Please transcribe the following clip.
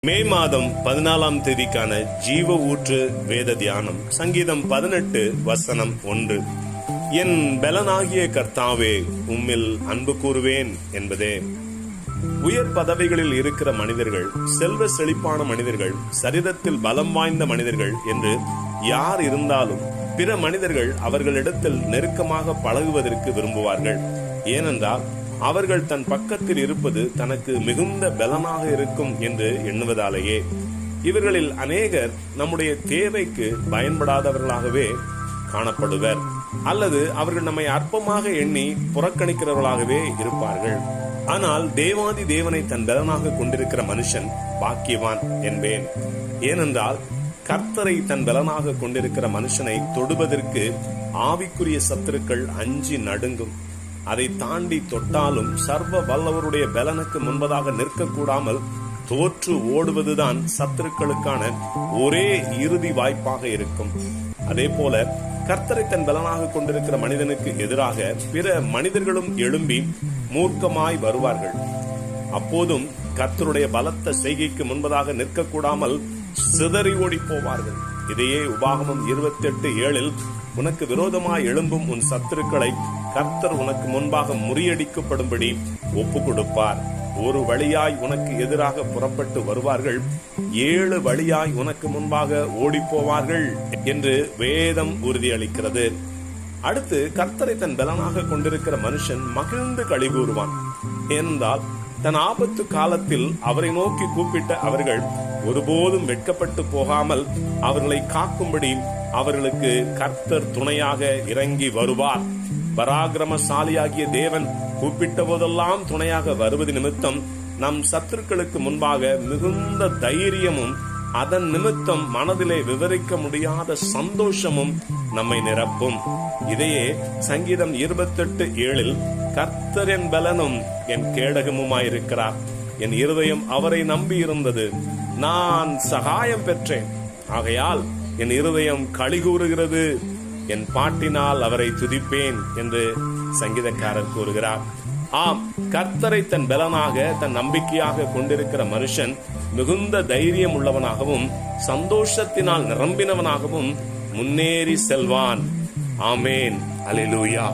மே மாதம் 14ஆம் தேதிக்கான ஜீவ ஊற்று வேத தியானம் சங்கீதம் 18 வசனம் 1. என் பலனாகிய கர்த்தாவே, உம்மில் அன்பு கூறுவேன் என்பதே. உயர் பதவிகளில் இருக்கிற மனிதர்கள், செல்வ செழிப்பான மனிதர்கள், சரீரத்தில் பலம் வாய்ந்த மனிதர்கள் என்று யார் இருந்தாலும் பிற மனிதர்கள் அவர்களிடத்தில் நெருக்கமாக பழகுவதற்கு விரும்புவார்கள். ஏனென்றால் அவர்கள் தன் பக்கத்தில் இருப்பது தனக்கு மிகுந்த பலனாக இருக்கும் என்று எண்ணுவதாலேயே. இவர்களில் அநேகர் நம்முடைய தேவைக்கு பயன்படாதவர்களாகவே காணப்படுவர், அல்லது அவர்கள் நம்மை அற்பமாக எண்ணி புறக்கணிக்கிறவர்களாகவே இருப்பார்கள். ஆனால் தேவாதி தேவனை தன் பலனாக கொண்டிருக்கிற மனுஷன் பாக்கியவான் என்பேன். ஏனென்றால் கர்த்தரை தன் பலனாக கொண்டிருக்கிற மனுஷனை தொடுவதற்கு ஆவிக்குரிய சத்துருக்கள் அஞ்சி நடுங்கும். அதை தாண்டி தொட்டாலும் சர்வ வல்லவருடைய பலனுக்கு முன்பதாக நிற்கக்கூடாமல் தோற்று ஓடுவதுதான் சத்துருக்களுக்கான ஒரே இறுதி வாய்ப்பாக இருக்கும். அதே போல கர்த்தரை தன் பலனாக கொண்டிருக்கிற மனிதனுக்கு எதிராக பிற மனிதர்களும் எழும்பி மூர்க்கமாய் வருவார்கள். அப்போதும் கர்த்தருடைய பலத்த செய்கைக்கு முன்பதாக நிற்கக்கூடாமல் சிதறி ஓடி போவார்கள். இதையே உபாகமம் 28:7 உனக்கு விரோதமாய் எழும்பும் உன் சத்துருக்களை கர்த்தர் உனக்கு முன்பாக முறியடிக்கப்படும்படி ஒப்பு கொடுப்பார். ஒரு வழியாய் உனக்கு எதிராக புறப்பட்டு வருவார்கள், 7 வழியாய் உனக்கு முன்பாக ஓடி போவார்கள் என்று வேதம் உறுதியளிக்கிறது. அடுத்து கர்த்தரை தன் பலனாக கொண்டிருக்கிற மனுஷன் மகிழ்ந்து களி கூறுவான். ஏனென்றால் தன் ஆபத்து காலத்தில் அவரை நோக்கி கூப்பிட்ட அவர்கள் ஒருபோதும் வெட்கப்பட்டு போகாமல் அவர்களை காக்கும்படி அவர்களுக்கு கர்த்தர் துணையாக இறங்கி வருவார். பராக்கிரமசாலியாகிய தேவன் கூப்பிட்ட போதெல்லாம் துணையாக வருவது நிமித்தம் நம் சத்துருக்களுக்கு முன்பாக மிகுந்த தைரியமும் அதன் நிமித்தம் மனதிலே விவரிக்க முடியாத சந்தோஷமும் நம்மை நிரப்பும். இதையே சங்கீதம் 28:7 கர்த்தர் என் பலனும் என் கேடகமுமாயிருக்கிறார், என் இருதயம் அவரை நம்பி இருந்தது, நான் சகாயம் பெற்றேன், ஆகையால் என் இருதயம் களி கூறுகிறது, என் பாட்டினால் அவரை துதிப்பேன் என்று சங்கீதக்காரர் கூறுகிறார். ஆம், கர்த்தரை தன் பலனாக தன் நம்பிக்கையாக கொண்டிருக்கிற மனுஷன் மிகுந்த தைரியம் உள்ளவனாகவும் சந்தோஷத்தினால் நிரம்பினவனாகவும் முன்னேறி செல்வான். ஆமேன். அல்லேலூயா.